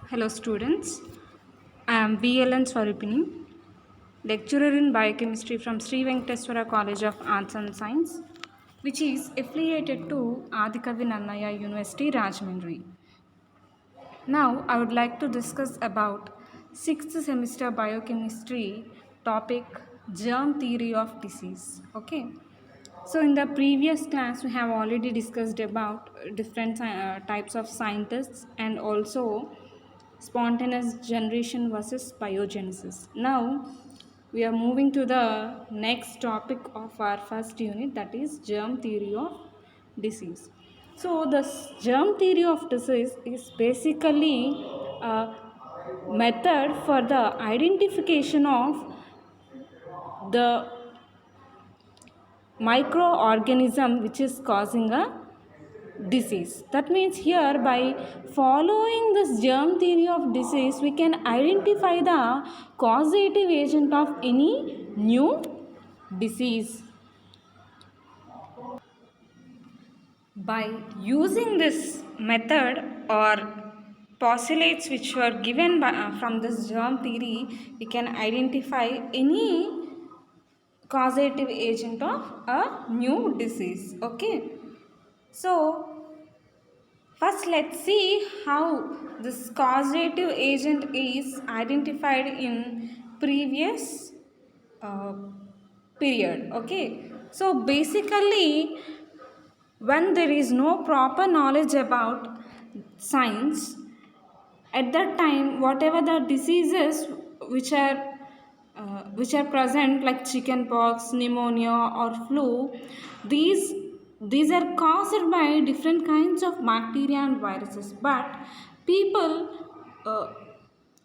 Hello students, I am VLN Swarupini, lecturer in biochemistry from Sri Venkateswara College of Arts and Science, which is affiliated to Adikavi Nannaya University, Rajahmundry. Now I would like to discuss about 6th semester biochemistry topic germ theory of disease. Okay. So in the previous class we have already discussed about different types of scientists and also spontaneous generation versus biogenesis. Now we are moving to the next topic of our first unit, that is germ theory of disease. So the germ theory of disease is basically a method for the identification of the microorganism which is causing a disease. That means here by following this germ theory of disease we can identify the causative agent of any new disease. By using this method or postulates which were given from this germ theory, we can identify any causative agent of a new disease. Okay, so first let's see how this causative agent is identified in previous uh, period. Okay, so basically when there is no proper knowledge about science, at that time whatever the diseases which are present like chicken pox, pneumonia or flu, these these are caused by different kinds of bacteria and viruses, but people uh,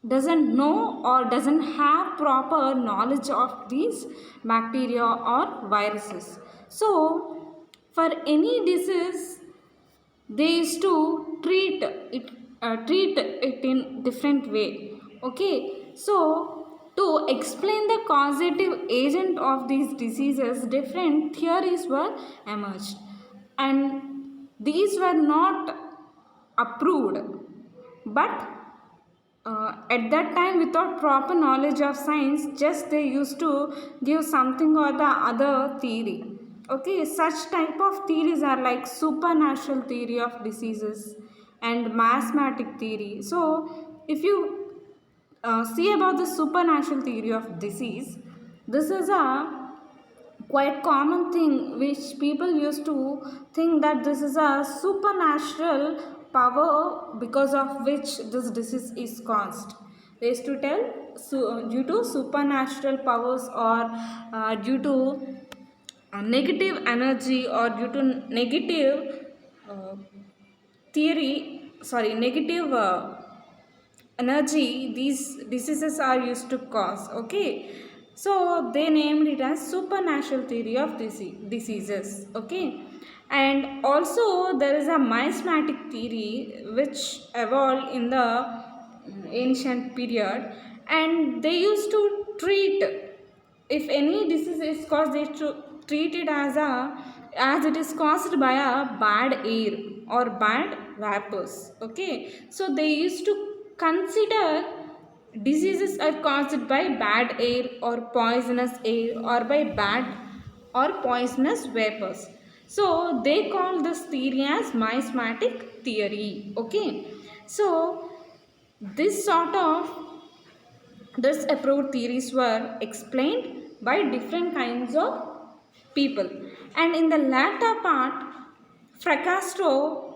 doesn't know or doesn't have proper knowledge of these bacteria or viruses. So for any disease they used to treat it in different way. Okay, so to explain the causative agent of these diseases different theories were emerged, and these were not approved, but at that time without proper knowledge of science just they used to give something or the other theory. Okay, such type of theories are like supernatural theory of diseases and miasmatic theory. So if you see about the supernatural theory of disease, this is a quite common thing which people used to think that this is a supernatural power because of which this disease is caused. They used to tell due to supernatural powers or due to negative energy or due to negative uh, theory, sorry, negative energy these diseases are used to cause. Okay, so they named it as supernatural theory of diseases. Okay, and also there is a miasmatic theory which evolved in the ancient period, and they used to treat, if any disease is caused they to treat it as it is caused by a bad air or bad vapors. Okay, so they used to consider diseases are caused by bad air or poisonous air or by bad or poisonous vapors. So they call this theory as miasmatic theory. Okay, so this sort of thus approved theories were explained by different kinds of people. And in the latter part, Fracastro,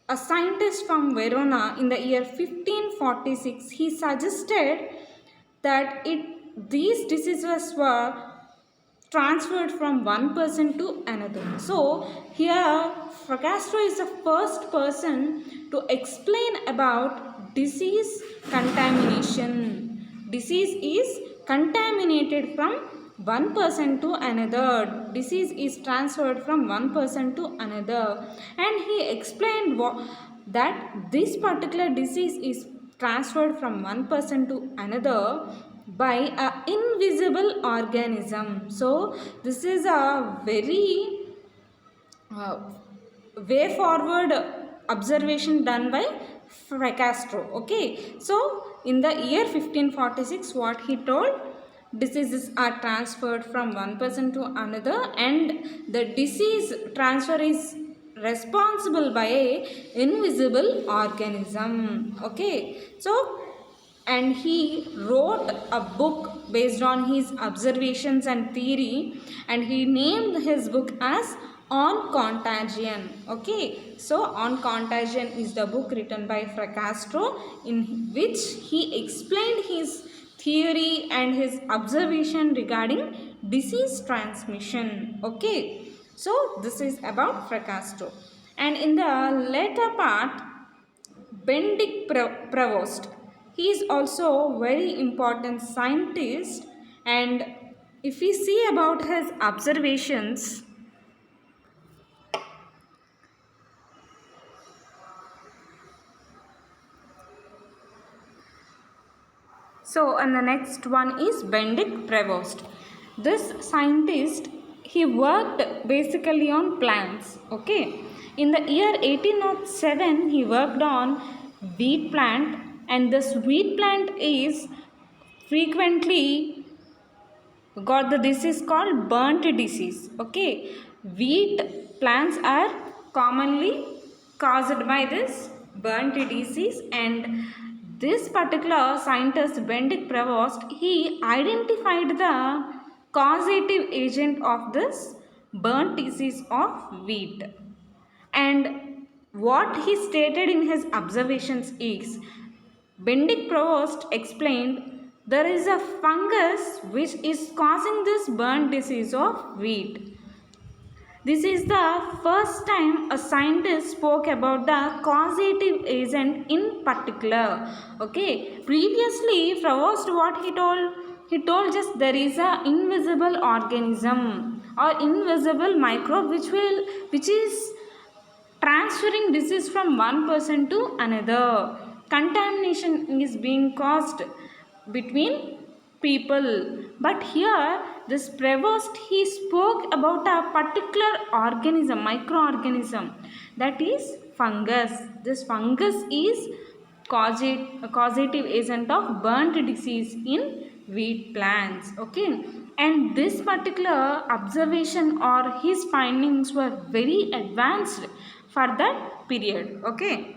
a scientist from Verona in the year 1546, he suggested that these diseases were transferred from one person to another. So here Fracastro is the first person to explain about disease contamination. Disease is contaminated from one person to another. Disease is transferred from one person to another, and he explained that this particular disease is transferred from one person to another by a invisible organism. So this is a very uh, way forward observation done by Fracastro. Okay, so in the year 1546, what he told, diseases are transferred from one person to another, and the disease transfer is responsible by a invisible organism. Okay, so and he wrote a book based on his observations and theory, and he named his book as On Contagion. Okay, so On Contagion is the book written by Fracastro, in which he explained his theory and his observation regarding disease transmission. Okay, so this is about Fracastro. And in the later part, Benedict Prevost. He is also a very important scientist, and if we see about his observations, so and the next one is Benedict Prevost. This scientist, he worked basically on plants. Okay, in the year 1807 he worked on wheat plant, and this wheat plant is frequently got the disease called burnt disease. Okay, wheat plants are commonly caused by this burnt disease, and this particular scientist Benedict Prevost, he identified the causative agent of this burnt disease of wheat. And what he stated in his observations is, Benedict Provost explained, there is a fungus which is causing this burn disease of wheat. This is the first time a scientist spoke about the causative agent in particular. Okay, previously Provost, what he told? He told just there is a invisible organism or invisible microbe which is transferring disease from one person to another. Contamination is being caused between people. But here, this Prevost, he spoke about a particular organism, microorganism, that is fungus. This fungus is causative agent of burnt disease in wheat plants. Okay, and this particular observation or his findings were very advanced for that period. Okay,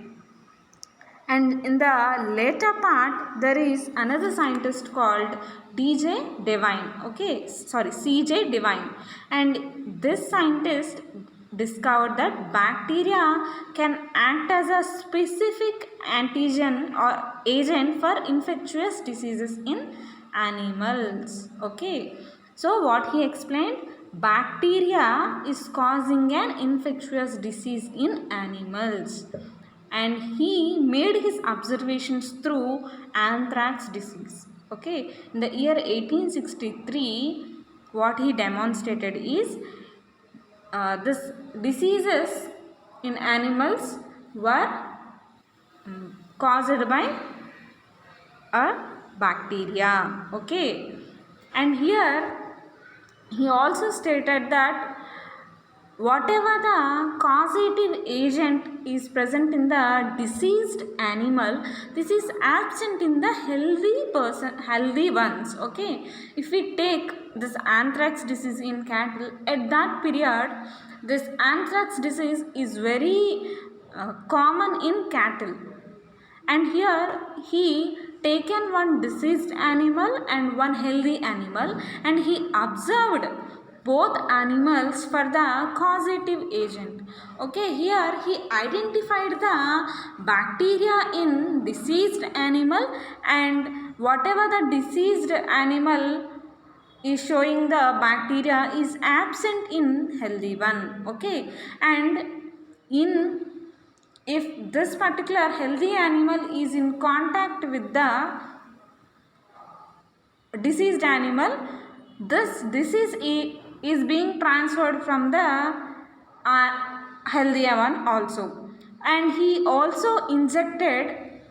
and in the later part there is another scientist called DJ Devine. Okay, sorry, CJ Devine, and this scientist discovered that bacteria can act as a specific antigen or agent for infectious diseases in animals. Okay, so what he explained, bacteria is causing an infectious disease in animals, and he made his observations through anthrax disease. Okay, in the year 1863, what he demonstrated is, this diseases in animals were caused by a bacteria. Okay, and here he also stated that whatever the causative agent is present in the diseased animal, this is absent in the healthy ones. Okay, if we take this anthrax disease in cattle, at that period this anthrax disease is very common in cattle, and here he taken one diseased animal and one healthy animal, and he observed both animals for the causative agent. Okay, here he identified the bacteria in diseased animal, and whatever the diseased animal is showing the bacteria is absent in healthy one. Okay, and in if this particular healthy animal is in contact with the diseased animal, this disease is being transferred from the healthier one also. And he also injected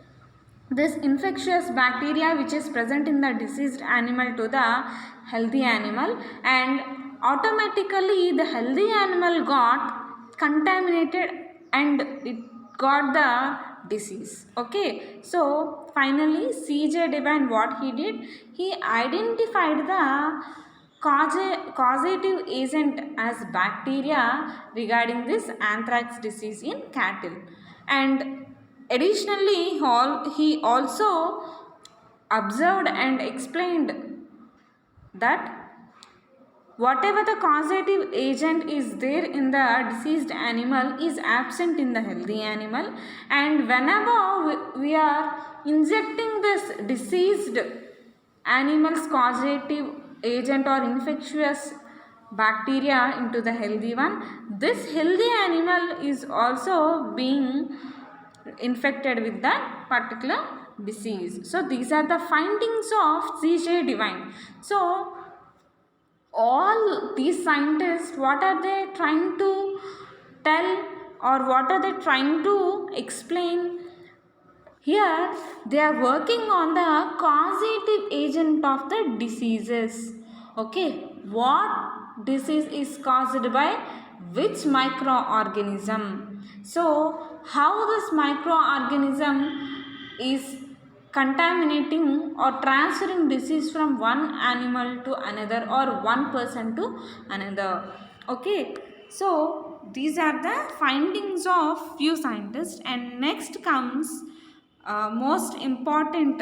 this infectious bacteria which is present in the diseased animal to the healthy animal, and automatically the healthy animal got contaminated and it got the disease. Okay, so finally C.J. Devine, what he did, he identified the causative agent as bacteria regarding this anthrax disease in cattle, and additionally he also observed and explained that whatever the causative agent is there in the diseased animal is absent in the healthy animal, and whenever we are injecting this diseased animal's causative agent or infectious bacteria into the healthy one, this healthy animal is also being infected with that particular disease. So these are the findings of C.J. Devine. So all these scientists, what are they trying to tell, or what are they trying to explain? Here they are working on the causative agent of the diseases. Okay, what disease is caused by which microorganism? So how this microorganism is contaminating or transferring disease from one animal to another or one person to another. Okay, so these are the findings of few scientists, and next comes most important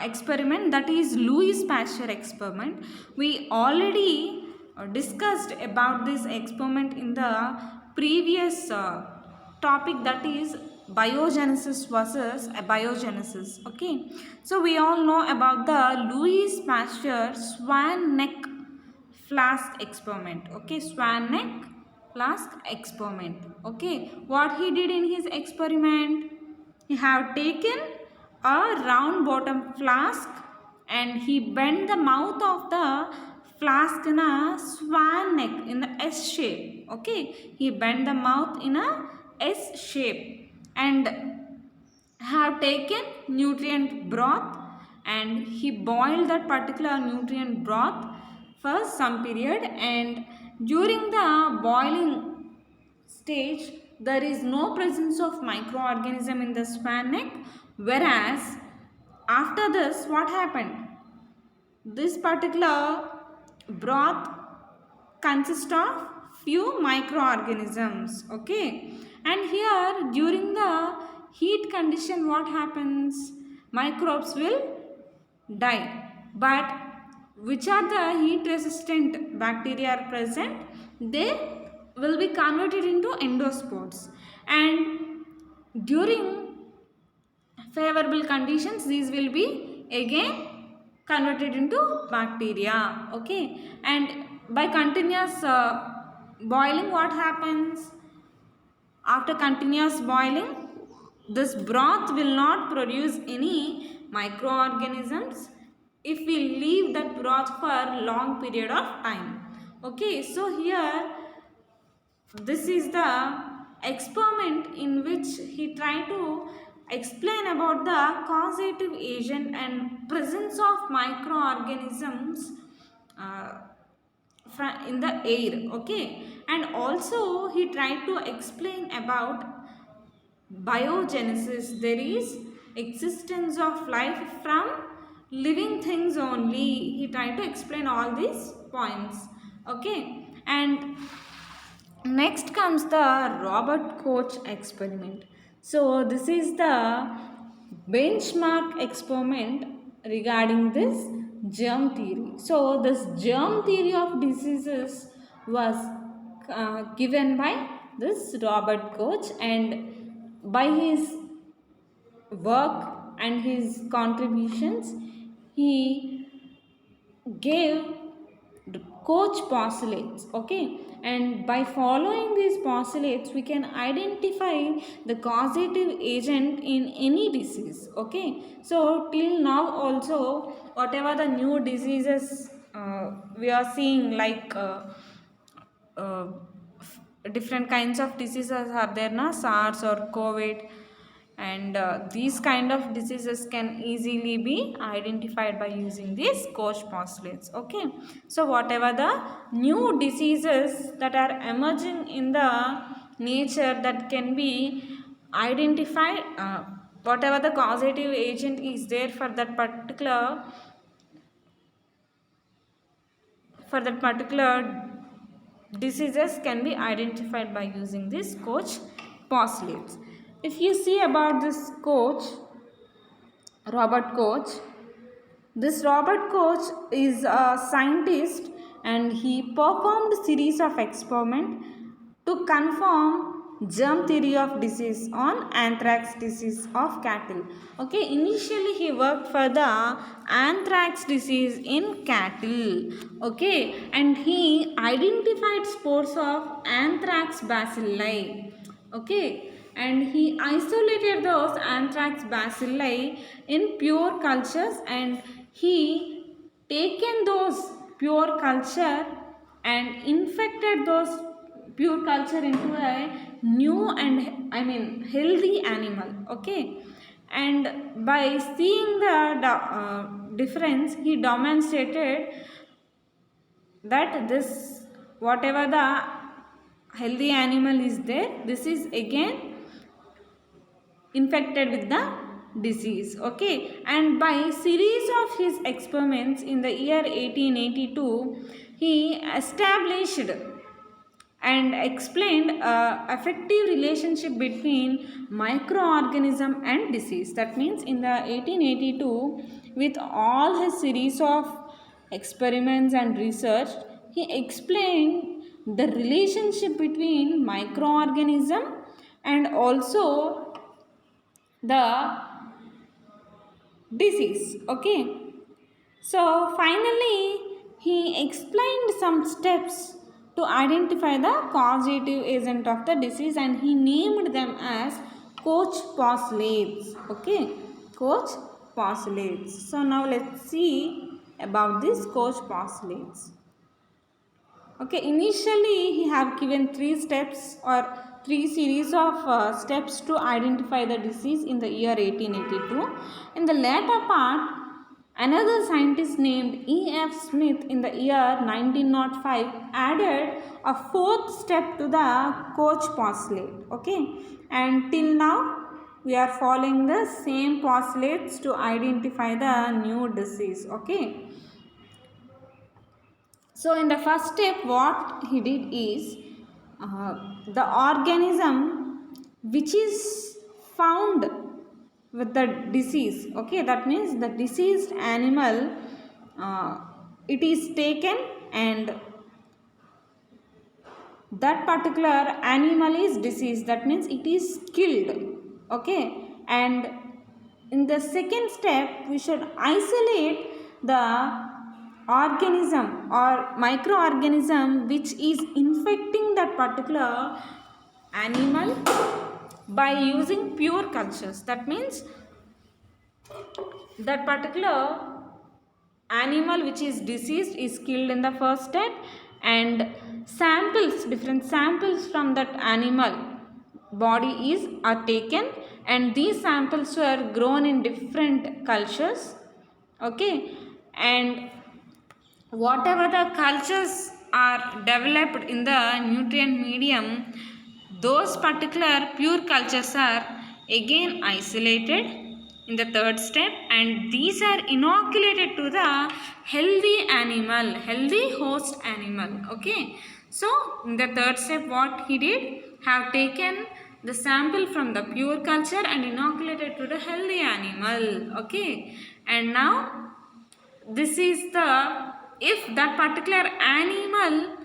experiment, that is Louis Pasteur experiment. We already discussed about this experiment in the previous topic, that is biogenesis versus abiogenesis. Okay, so we all know about the Louis Pasteur swan neck flask experiment. Okay, swan neck flask experiment. Okay, what he did in his experiment, he have taken a round bottom flask and he bent the mouth of the flask in a swan neck in the S shape. Okay, he bent the mouth in a S shape and have taken nutrient broth, and he boiled that particular nutrient broth for some period, and during the boiling stage there is no presence of microorganism in the swan neck, whereas after this what happened, this particular broth consists of few microorganisms. Okay, and here during the heat condition what happens, microbes will die, but which are the heat resistant bacteria are present, they will be converted into endospores, and during favorable conditions these will be again converted into bacteria. Okay, and by continuous boiling what happens, after continuous boiling this broth will not produce any microorganisms if we leave that broth for long period of time. Okay, so here this is the experiment in which he tried to explain about the causative agent and presence of microorganisms uh, in the air. Okay, and also he tried to explain about biogenesis, there is existence of life from living things only. He tried to explain all these points. Okay, and next comes the Robert Koch experiment. So this is the benchmark experiment regarding this germ theory. So this germ theory of diseases was given by this Robert Koch, and by his work and his contributions he gave Koch postulates. Okay, and by following these postulates we can identify the causative agent in any disease. Okay, so till now also whatever the new diseases we are seeing, like uh, different kinds of diseases are there na, SARS or COVID, and these kind of diseases can easily be identified by using these Koch postulates. Okay, so whatever the new diseases that are emerging in the nature that can be identify whatever the causative agent is there for that particular diseases can be identified by using this Koch postulates. If you see about this Robert Koch, this Robert Koch is a scientist and he performed series of experiments to confirm germ theory of disease on anthrax disease of cattle. Okay, initially he worked for the anthrax disease in cattle. Okay, and he identified spores of anthrax bacilli. Okay, and he isolated those anthrax bacilli in pure cultures, and he taken those pure culture and infected those pure culture into a new and healthy animal. Okay, and by seeing the difference, he demonstrated that this whatever the healthy animal is there, this is again infected with the disease. Okay, and by series of his experiments in the year 1882, he established and explained effective relationship between microorganism and disease. That means in the 1882, with all his series of experiments and research, he explained the relationship between microorganism and also the disease. Okay, so finally he explained some steps to identify the causative agent of the disease, and he named them as Koch postulates. Okay, Koch postulates. So now let's see about this Koch postulates. Okay, initially he have given three steps or three series of steps to identify the disease in the year 1882. In the latter part, another scientist named E.F. Smith in the year 1905 added a fourth step to the Koch postulate. Okay, and till now we are following the same postulates to identify the new disease. Okay. So in the first step, what he did is the organism which is found with the disease. Okay, that means the diseased animal, it is taken and that particular animal is diseased. That means it is killed. Okay, and in the second step, we should isolate the organism or microorganism which is infecting that particular animal by using pure cultures. That means that particular animal which is diseased is killed in the first step, and different samples from that animal body are taken, and these samples were grown in different cultures. Okay, and whatever the cultures are developed in the nutrient medium, those particular pure cultures are again isolated in the third step, and these are inoculated to the healthy host animal. Okay, so in the third step, what he did, have taken the sample from the pure culture and inoculated to the healthy animal. Okay, and now this is the, if that particular animal,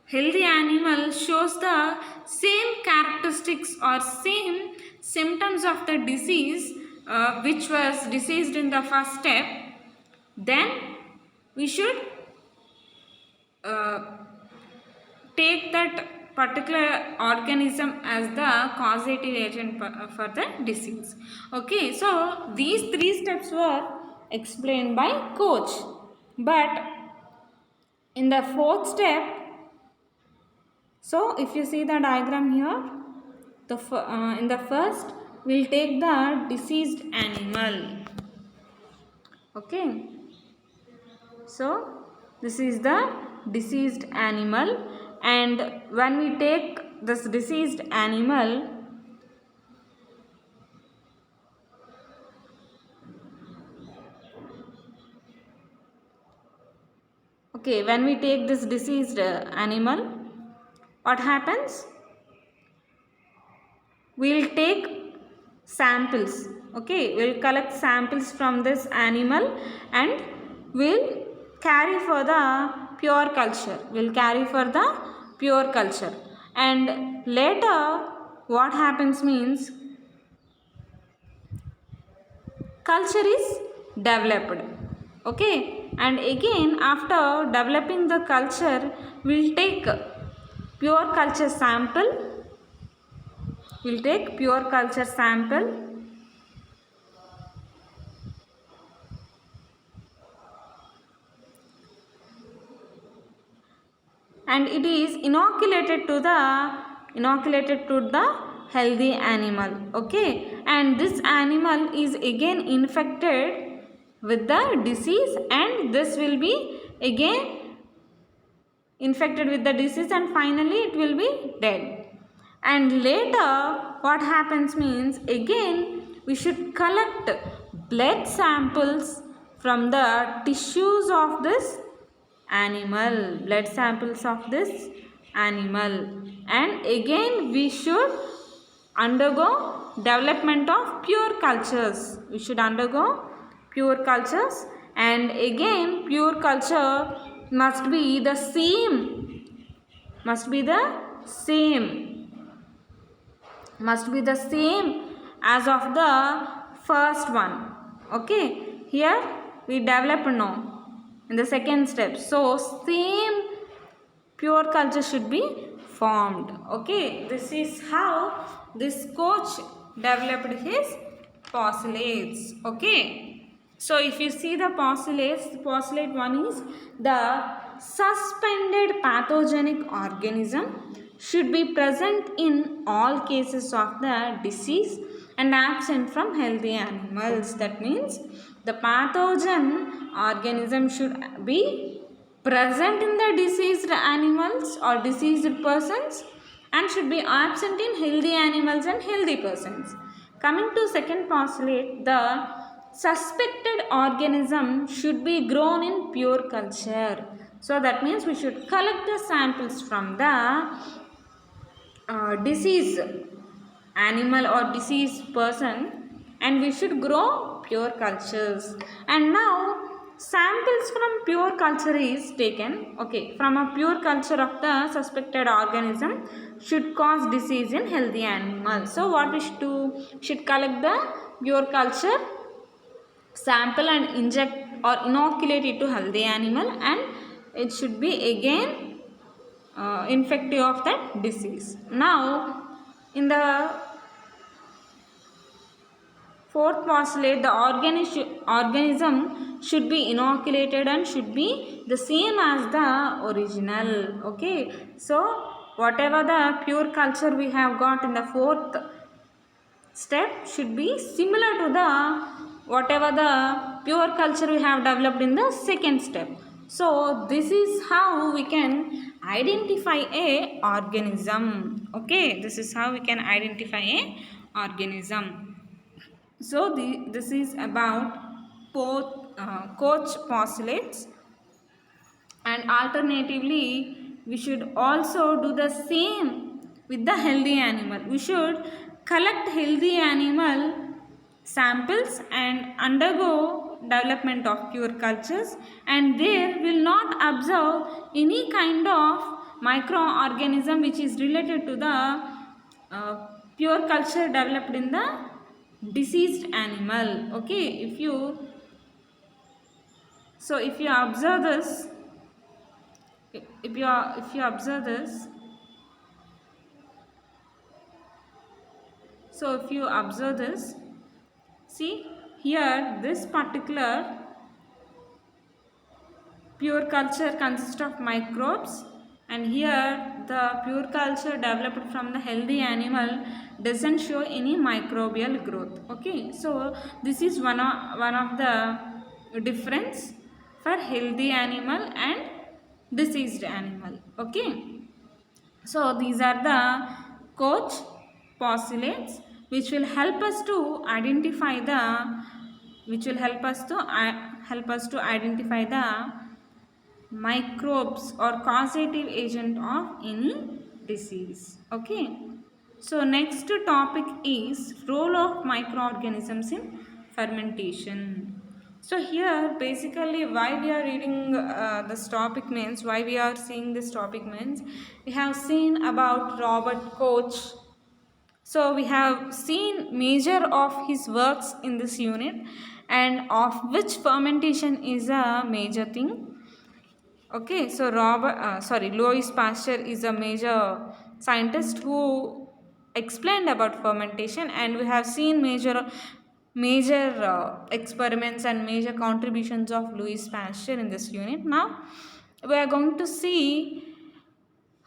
healthy animal, shows the same characteristics or same symptoms of the disease which was diseased in the first step, then we should take that particular organism as the causative agent for the disease. Okay, so these three steps were explained by Koch, but in the fourth step, so if you see the diagram here, in the first we'll take the diseased animal. Okay, so this is the diseased animal, and when we take this diseased animal, Okay, when we take this diseased animal, what happens? We'll take samples. Okay, we'll collect samples from this animal and we'll carry for the pure culture. We'll carry for the pure culture. And later, what happens means culture is developed. Okay, and again after developing the culture, we'll take pure culture sample. We'll take pure culture sample and it is inoculated to the healthy animal. Okay, and this animal is again infected with the disease and this will be again infected with the disease and finally it will be dead. And later what happens means again we should collect blood samples from the tissues of this animal, blood samples of this animal, and again we should undergo development of pure cultures. We should undergo pure cultures and again pure culture must be the same, must be the same as of the first one. Okay, here we develop now in the second step. So same pure culture should be formed. Okay, this is how this Koch developed his postulates. Okay, so if you see the postulates, postulate one is the suspended pathogenic organism should be present in all cases of the disease and absent from healthy animals. That means the pathogen organism should be present in the diseased animals or diseased persons and should be absent in healthy animals and healthy persons. Coming to second postulate, the suspected organism should be grown in pure culture. So that means we should collect the samples from the diseased animal or diseased person and we should grow pure cultures. And now samples from pure culture is taken. Okay, from a pure culture of the suspected organism should cause disease in healthy animals. So what we should do? Should collect the pure culture sample and inject or inoculate it to healthy animal and it should be again infective of that disease. Now in the fourth postulate, the organism should be inoculated and should be the same as the original. Okay, so whatever the pure culture we have got in the fourth step should be similar to the whatever the pure culture we have developed in the second step. So this is how we can identify a organism. Okay, this is how we can identify a organism. So this is about Koch postulates, and alternatively we should also do the same with the healthy animal. We should collect healthy animal samples and undergo development of pure cultures and there will not observe any kind of microorganism which is related to the pure culture developed in the diseased animal. Okay, if you observe this, if you observe this, so if you observe this, see here this particular pure culture consists of microbes and here the pure culture developed from the healthy animal doesn't show any microbial growth. Okay, so this is one of the difference for healthy animal and diseased animal. Okay, so these are the Koch postulates which will help us to identify the microbes or causative agent of any disease. Okay. So next topic is role of microorganisms in fermentation. So here basically why we are reading this topic means, why we are seeing this topic means, we have seen about Robert Koch. So we have seen major of his works in this unit, and of which fermentation is a major thing. Okay, so Louis Pasteur is a major scientist who explained about fermentation, and we have seen major experiments and major contributions of Louis Pasteur in this unit. Now we are going to see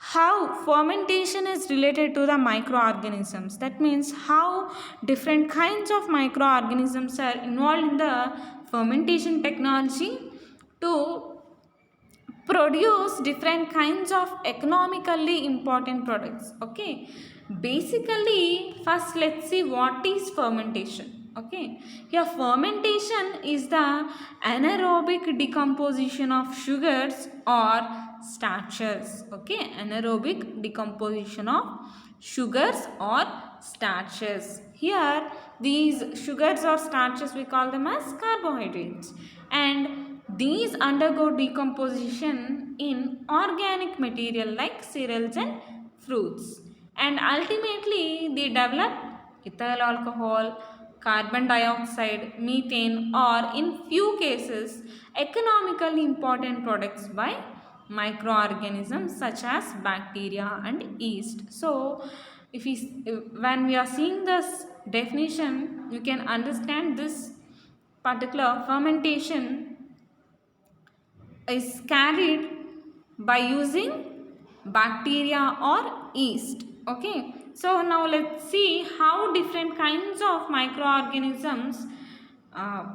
how fermentation is related to the microorganisms. That means how different kinds of microorganisms are involved in the fermentation technology to produce different kinds of economically important products. Okay, basically first let's see what is fermentation. Okay, here fermentation is the anaerobic decomposition of sugars or starches. Okay, anaerobic decomposition of sugars or starches. Here these sugars or starches we call them as carbohydrates, and these undergo decomposition in organic material like cereals and fruits, and ultimately they develop ethyl alcohol, carbon dioxide, methane, or in few cases economically important products by microorganisms such as bacteria and yeast. So when we are seeing this definition, you can understand this particular fermentation is carried by using bacteria or yeast. Okay, so now let's see how different kinds of microorganisms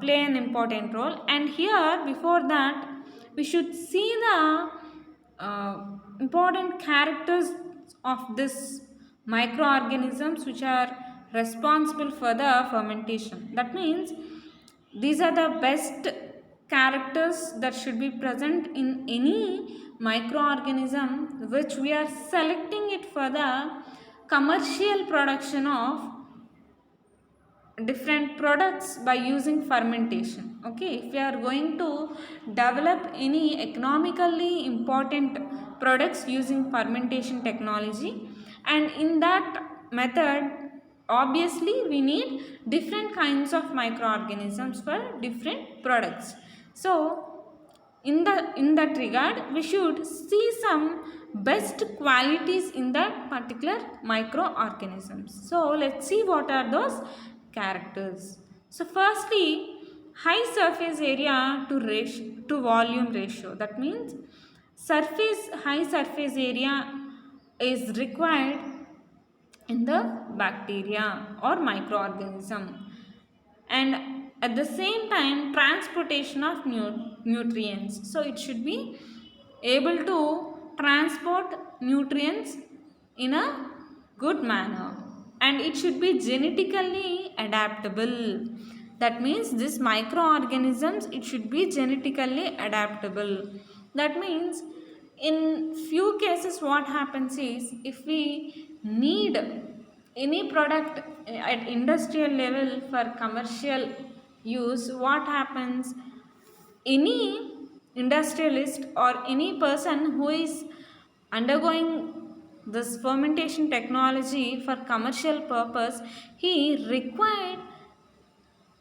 play an important role, and here before that we should see the important characters of this microorganisms which are responsible for the fermentation. That means these are the best characters that should be present in any microorganism which we are selecting it for the commercial production of different products by using fermentation. Okay, if we are going to develop any economically important products using fermentation technology, and in that method obviously we need different kinds of microorganisms for different products. So in that regard we should see some best qualities in that particular microorganisms. So let's see what are those characters. So firstly, high surface area to volume ratio. That means high surface area is required in the bacteria or microorganism, and at the same time transportation of nutrients. So it should be able to transport nutrients in a good manner, and it should be genetically adaptable. That means this microorganisms, it should be genetically adaptable. That means in few cases what happens is, if we need any product at industrial level for commercial use, what happens, any industrialist or any person who is undergoing this fermentation technology for commercial purpose, he required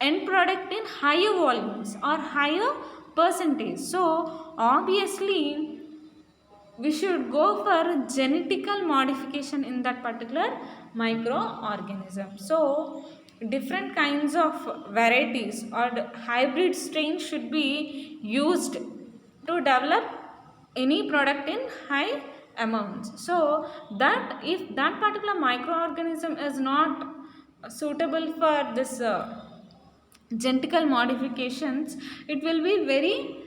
end product in higher volumes or higher percentage. So obviously we should go for genetical modification in that particular microorganism. So different kinds of varieties or hybrid strains should be used to develop any product in high amounts. So that if that particular microorganism is not suitable for this genetical modifications, it will be very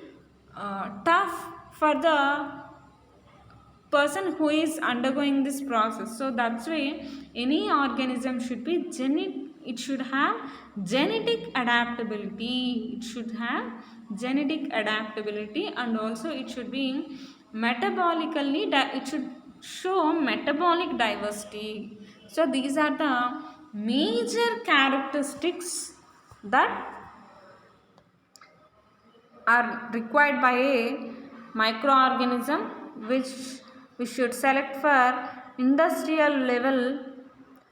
tough for the person who is undergoing this process. So that's why any organism should be it should have genetic adaptability. It should have genetic adaptability, and also it should be metabolically, it should show metabolic diversity. So these are the major characteristics that are required by a microorganism which we should select for industrial level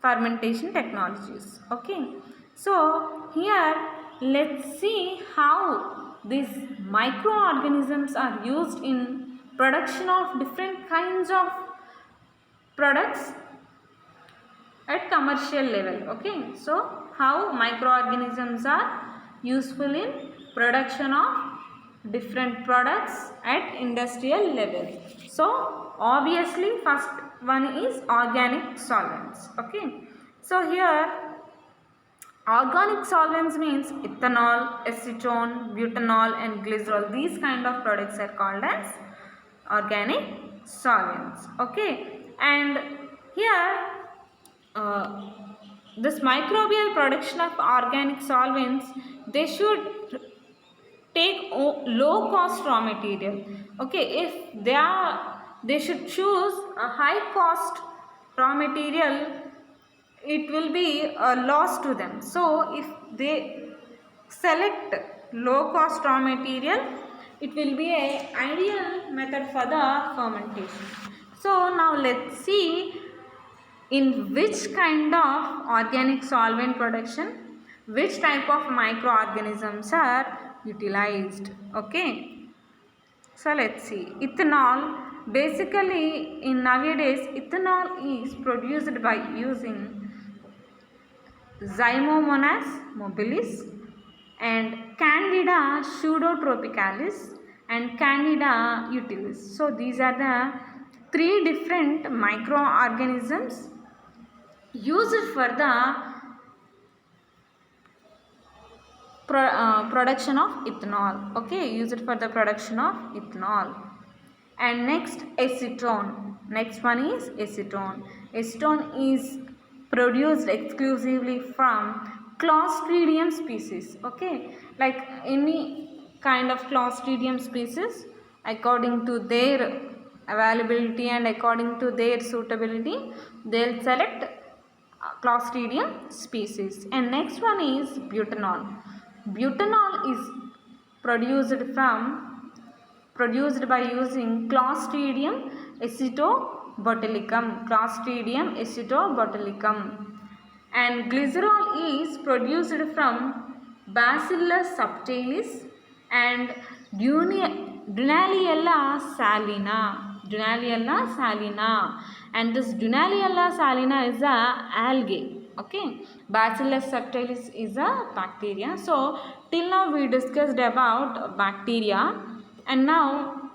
fermentation technologies. Okay, so here let's see how these microorganisms are used in production of different kinds of products at commercial level. Okay, so how microorganisms are useful in production of different products at industrial level. So obviously first one is organic solvents. Okay, so here organic solvents means ethanol, acetone, butanol and glycerol. These kind of products are called as organic solvents. Okay, and here this microbial production of organic solvents, they should take low cost raw material. Okay, if they should choose a high cost raw material, it will be a loss to them. So if they select low cost raw material, it will be a ideal method for the fermentation. So now let's see in which kind of organic solvent production which type of microorganisms are utilized. Okay, so let's see. Ethanol, basically in nowadays ethanol is produced by using Zymomonas mobilis and Candida pseudotropicalis and Candida utilis. So these are the three different microorganisms used for the production of ethanol. Okay, used for the production of ethanol. And next acetone. Next one is acetone. Acetone is produced exclusively from Clostridium species. Okay, like any kind of Clostridium species, according to their availability and according to their suitability, they'll select Clostridium species. And next one is butanol. Butanol is produced by using Clostridium acetobotulicum. Clostridium acetobotulicum. And glycerol is produced from Bacillus subtilis and Dunaliella salina. Dunaliella salina. And this Dunaliella salina is a algae. Okay, Bacillus subtilis is a bacteria. So till now we discussed about bacteria, and now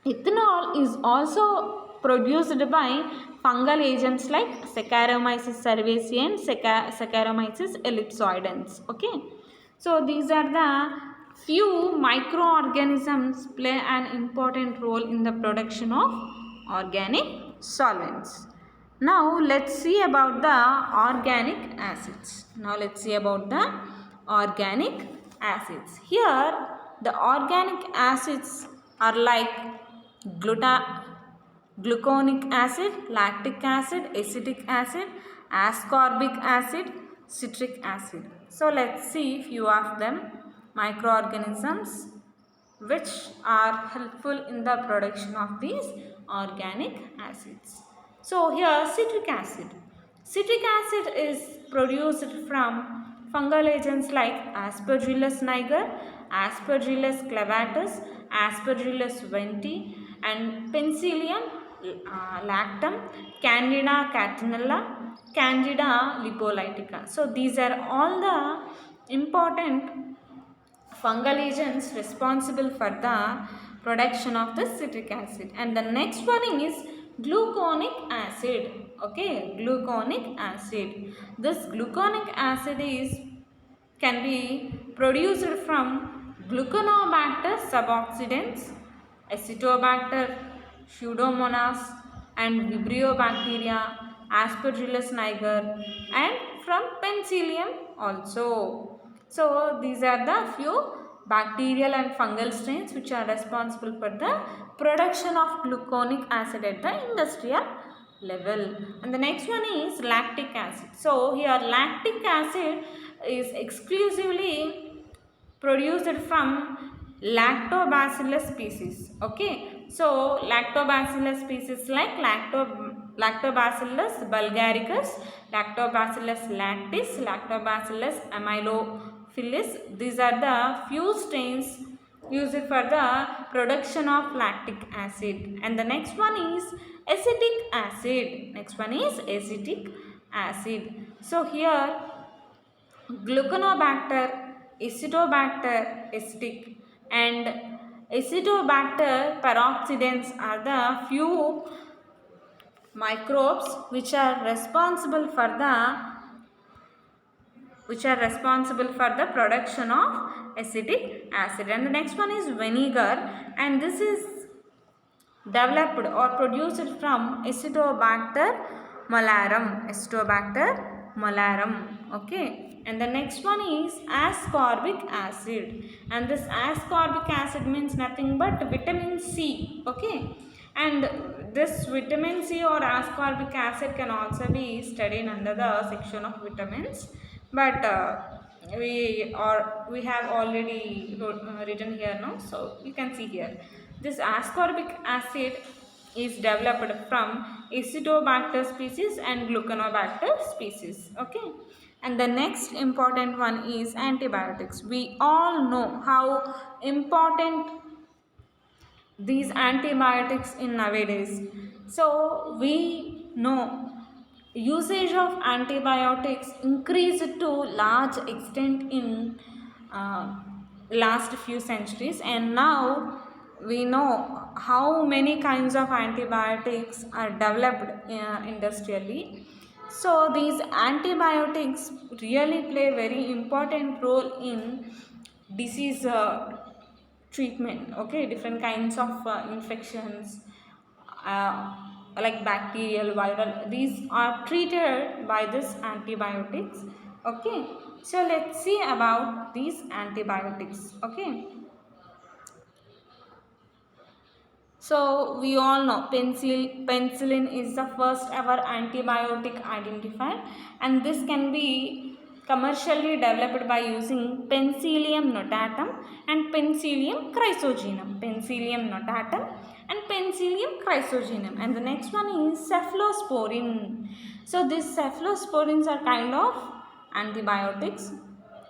ethanol is also produced by fungal agents like Saccharomyces cerevisiae and Saccharomyces ellipsoidans. Okay, so these are the few microorganisms play an important role in the production of organic solvents. Now let's see about the organic acids. Here the organic acids are like gluconic acid, lactic acid, acetic acid, ascorbic acid, citric acid. So let's see few of them microorganisms which are helpful in the production of these organic acids. So here citric acid. Citric acid is produced from fungal agents like Aspergillus niger, Aspergillus clavatus, Aspergillus venti and Penicillium lactum, Candida catenella, Candida lipolytica. So these are all the important fungal agents responsible for the production of the citric acid. And the next one is gluconic acid. Okay, gluconic acid. This gluconic acid can be produced from Gluconobacter suboxidans, Acetobacter, Pseudomonas and Vibrio bacteria, Aspergillus niger and from Penicillium also. So these are the few bacterial and fungal strains which are responsible for the production of gluconic acid at the industrial level. And the next one is lactic acid. So here lactic acid is exclusively produced from lactobacillus species. Okay, so lactobacillus species like lactobacillus bulgaricus, lactobacillus lactis, lactobacillus amylophilus. These are the few strains used for the production of lactic acid. And the next one is acetic acid. Next one is acetic acid. So here Gluconobacter, Acetobacter acetic and Acetobacter peroxidans are the few microbes which are responsible for the production of acetic acid. And the next one is vinegar, and this is developed or produced from Acetobacter malarum. Okay, and the next one is ascorbic acid, and this ascorbic acid means nothing but vitamin C. Okay, and this vitamin C or ascorbic acid can also be studied under the section of vitamins, but we have already written here now, so you can see here this ascorbic acid is developed from Acetobacter species and Gluconobacter species. Okay, and the next important one is antibiotics. We all know how important these antibiotics in nowadays. So we know usage of antibiotics increased to large extent in last few centuries, and now we know how many kinds of antibiotics are developed industrially. So these antibiotics really play very important role in disease treatment. Okay, different kinds of infections uh, like bacterial, viral, these are treated by this antibiotics. Okay, so let's see about these antibiotics. Okay, so we all know penicillin is the first ever antibiotic identified, and this can be commercially developed by using Penicillium notatum and Penicillium chrysogenum. Penicillium notatum and Penicillium chrysogenum. And the next one is cephalosporin. So these cephalosporins are kind of antibiotics.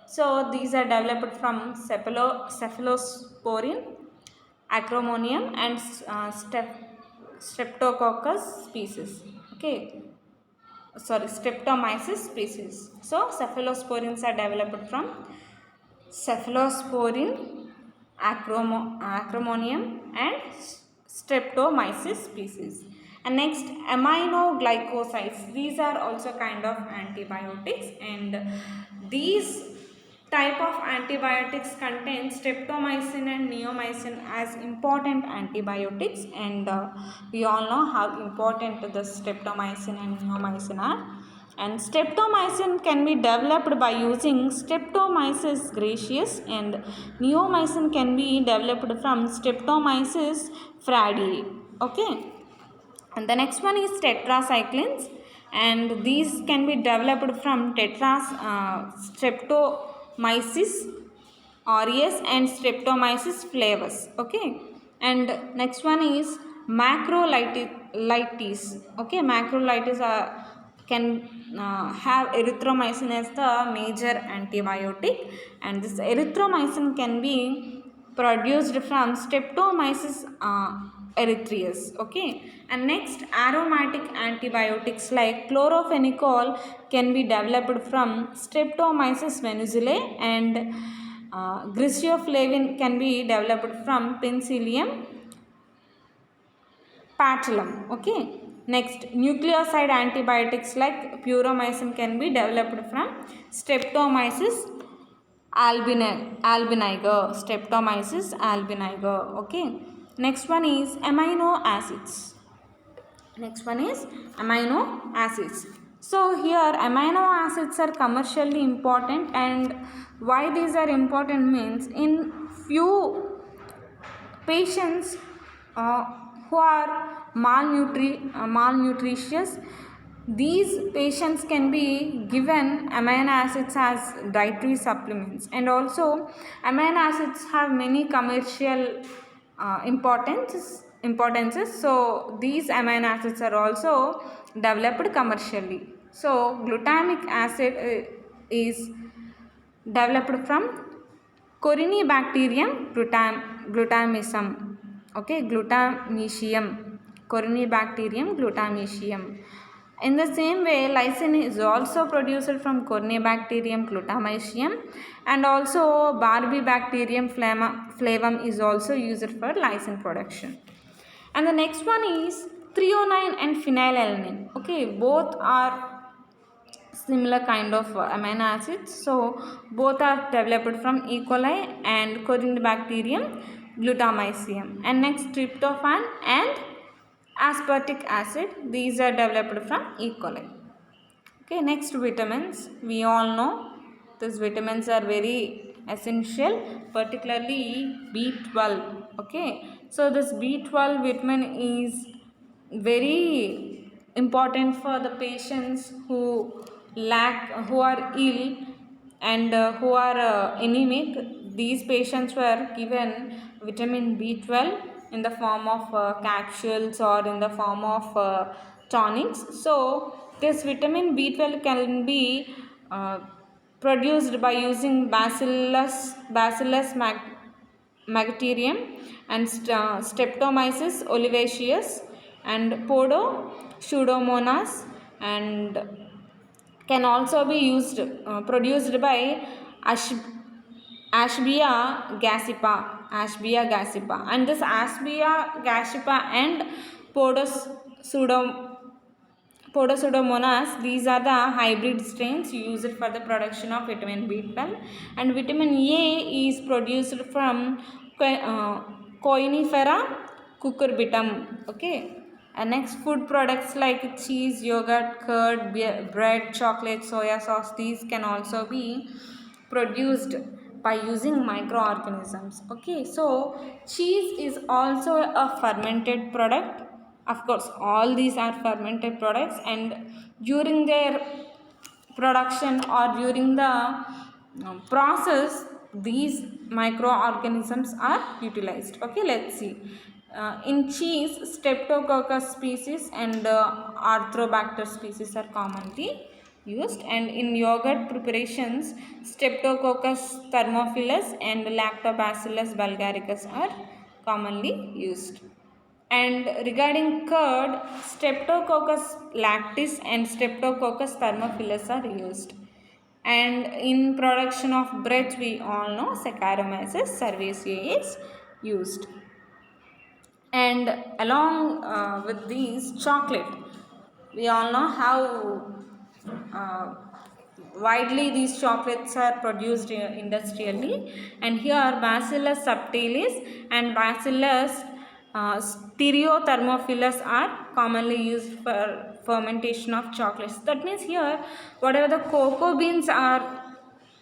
So these are developed from cephalosporin, acromonium and streptococcus species. Okay, sorry, streptomyces species. So cephalosporins are developed from cephalosporin, acromonium and streptomyces species. And next, aminoglycosides. These are also kind of antibiotics, and these type of antibiotics contain streptomycin and neomycin as important antibiotics, and we all know how important the streptomycin and neomycin are. And streptomycin can be developed by using Streptomyces gracius, and neomycin can be developed from Streptomyces fradii. Okay, and the next one is tetracyclines, and these can be developed from Streptomyces aureus and Streptomyces flavus. Okay, and next one is macrolitis. Okay, macrolitis can have erythromycin as the major antibiotic, and this erythromycin can be produced from Streptomyces erythraeus. Okay, and next, aromatic antibiotics like chlorophenicol can be developed from Streptomyces venezuelae, and griseoflavin can be developed from Penicillium patulum. Okay, next, nucleoside antibiotics like puromycin can be developed from Streptomyces albiniger. Okay, next one is amino acids. So here amino acids are commercially important, and why these are important means in few patients uh, who are malnutritious, these patients can be given amino acids as dietary supplements, and also amino acids have many commercial importances. So these amino acids are also developed commercially. So glutamic acid is developed from Corynebacterium glutamicum. Okay, glutamicium. Corynebacterium glutamicium. In the same way, lysine is also produced from Corynebacterium glutamicium, and also Barbibacterium flavum is also used for lysine production. And the next one is threonine and phenylalanine. Okay, both are similar kind of amino acids. So both are developed from E. coli and Corynebacterium glutamicium. And next tryptophan and aspartic acid, these are developed from E. coli. Okay, next vitamins. We all know these vitamins are very essential, particularly B12. Okay, so this B12 vitamin is very important for the patients who are ill and who are anemic. These patients were given vitamin B12 in the form of capsules or in the form of tonics. So this vitamin B12 can be uh, produced by using bacillus and streptomyces olivaceus and podo pseudomonas, and can also be produced by Ash- Ashbia gassipa, and this Ashbia gassipa and podos Podosodomonas, these are the hybrid strains used for the production of vitamin B12, and vitamin A is produced from Coinifera cucurbitum. Okay, and next food products like cheese, yogurt, curd, bread, chocolate, soya sauce, these can also be produced by using microorganisms. Okay, so cheese is also a fermented product. Of course, all these are fermented products, and during their production or during the process, these microorganisms are utilized. Okay, let's see. In cheese, Streptococcus species and Arthrobacter species are commonly used, and in yogurt preparations, Streptococcus thermophilus and Lactobacillus bulgaricus are commonly used. And regarding curd, Streptococcus lactis and Streptococcus thermophilus are used. And in production of bread, we all know Saccharomyces cerevisiae is used. And along with these, chocolate. We all know how uh, widely these chocolates are produced industrially, and here Bacillus subtilis and Bacillus stereothermophilus are commonly used for fermentation of chocolates. That means here whatever the cocoa beans are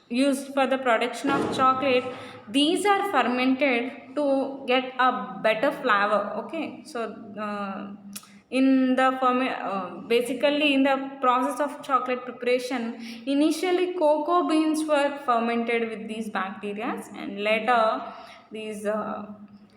used for the production of chocolate, these are fermented to get a better flavor. Okay, so in the basically in the process of chocolate preparation, initially cocoa beans were fermented with these bacteria, and later these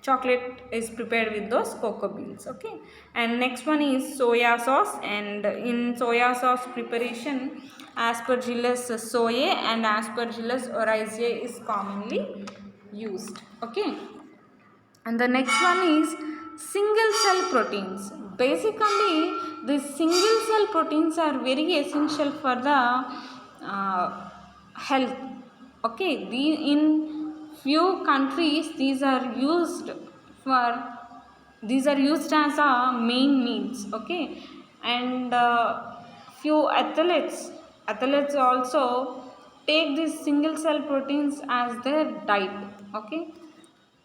chocolate is prepared with those cocoa beans. Okay, and next one is soya sauce, and in soya sauce preparation, Aspergillus soy and Aspergillus oryzae is commonly used. Okay, and the next one is single cell proteins. Basically these single cell proteins are very essential for the health. Okay, in few countries for these are used as a main meals. Okay, and few athletes also take these single cell proteins as their diet. Okay,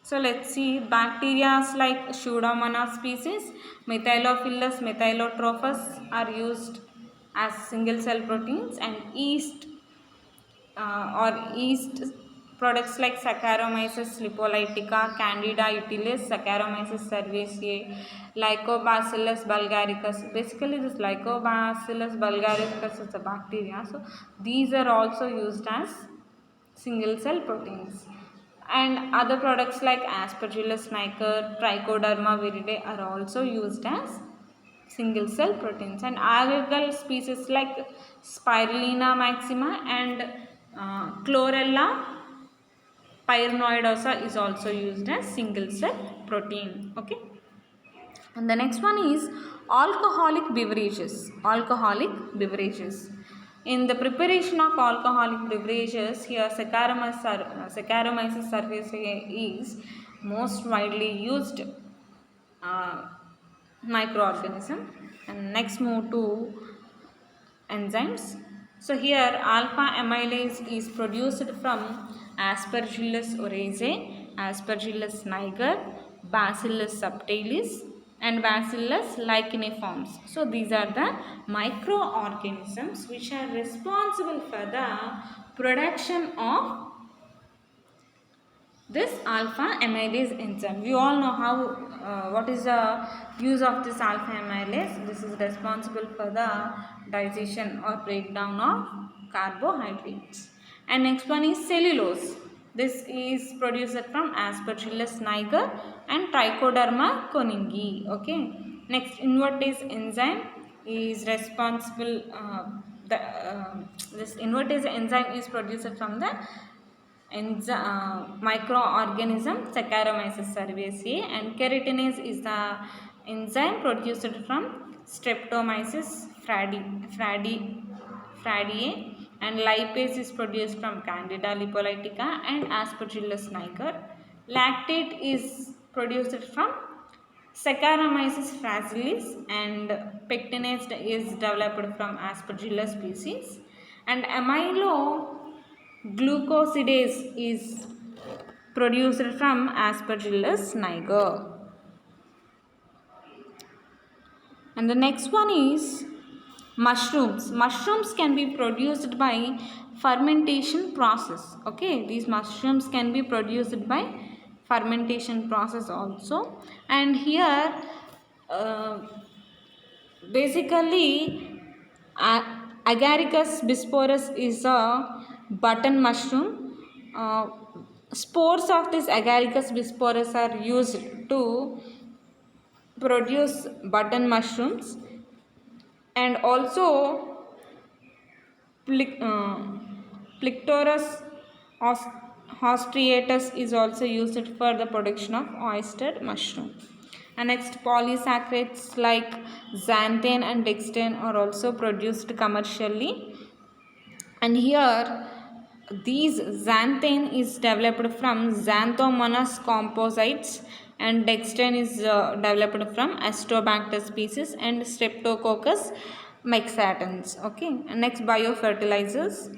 so let's see, bacteria like Pseudomonas species, Methylophilus methylotrophus are used as single cell proteins, and yeast products like Saccharomyces lipolytica, Candida utilis, Saccharomyces cerevisiae, Lycobacillus bulgaricus. Basically, this Lycobacillus bulgaricus is a bacteria. So these are also used as single cell proteins. And other products like Aspergillus niger, Trichoderma viridae are also used as single cell proteins. And algal species like Spirulina maxima and Chlorella pyrenoidosa is also used as single cell protein. Okay. And the next one is alcoholic beverages. Alcoholic beverages. In the preparation of alcoholic beverages, here Saccharomyces cerevisiae is most widely used microorganism. And next move to enzymes. So here alpha amylase is produced from Aspergillus oryzae, Aspergillus niger, Bacillus subtilis and Bacillus licheniformis. So these are the microorganisms which are responsible for the production of this alpha amylase enzyme. We all know how what is the use of this alpha amylase. This is responsible for the digestion or breakdown of carbohydrates. And next one is cellulose. This is produced from Aspergillus niger and Trichoderma conigyi. Okay. Next, invertase enzyme is responsible. This invertase enzyme is produced from the microorganism Saccharomyces cerevisiae, and keratinase is the enzyme produced from Streptomyces fradiae, and lipase is produced from Candida lipolytica and Aspergillus niger. Lactate is produced from Saccharomyces fragilis, and pectinase is developed from Aspergillus species, and amyloglucosidase is produced from Aspergillus niger. And the next one is mushrooms. Mushrooms can be produced by fermentation process. Okay, these mushrooms can be produced by fermentation process also. And here basically Agaricus bisporus is a button mushroom. Spores of this Agaricus bisporus are used to produce button mushrooms, and also Plictorus striatus is also used for the production of oyster mushroom. And next, polysaccharides like xanthine and dextrane are also produced commercially. And here these xanthine is developed from Xanthomonas composites, and dextrane is developed from Astrobacter species and Streptococcus mexatans. Okay, and next, biofertilizers.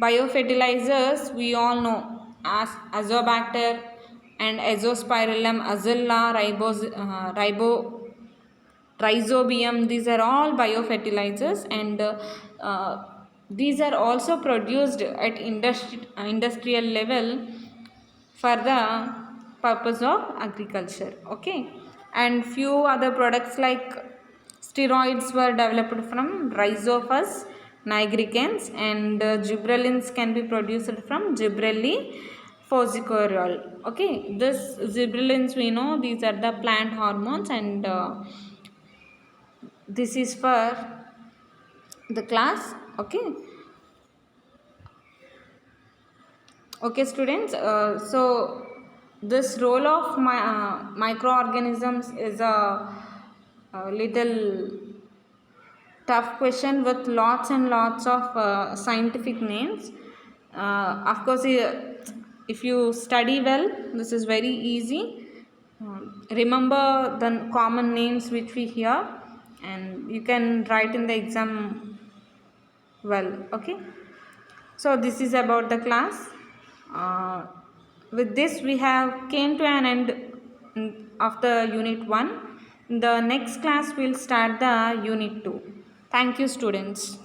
Biofertilizers we all know as Azobacter and Azospirillum, Azilla, Rhizobium. These are all biofertilizers, and these are also produced at industrial level for the purpose of agriculture. Okay, and few other products like steroids were developed from Rhizophus nigricans, and gibberellins can be produced from Gibberelli fosicorol. Okay, this gibberellins we know these are the plant hormones, and this is for the class. Okay students, so this role of microorganisms is a little tough question with lots and lots of scientific names. Of course, if you study well, this is very easy. Remember the common names which we hear, and you can write in the exam well. Okay, so this is about the class. With this we have came to an end of the unit 1. In the next class we will start the unit 2. Thank you, students.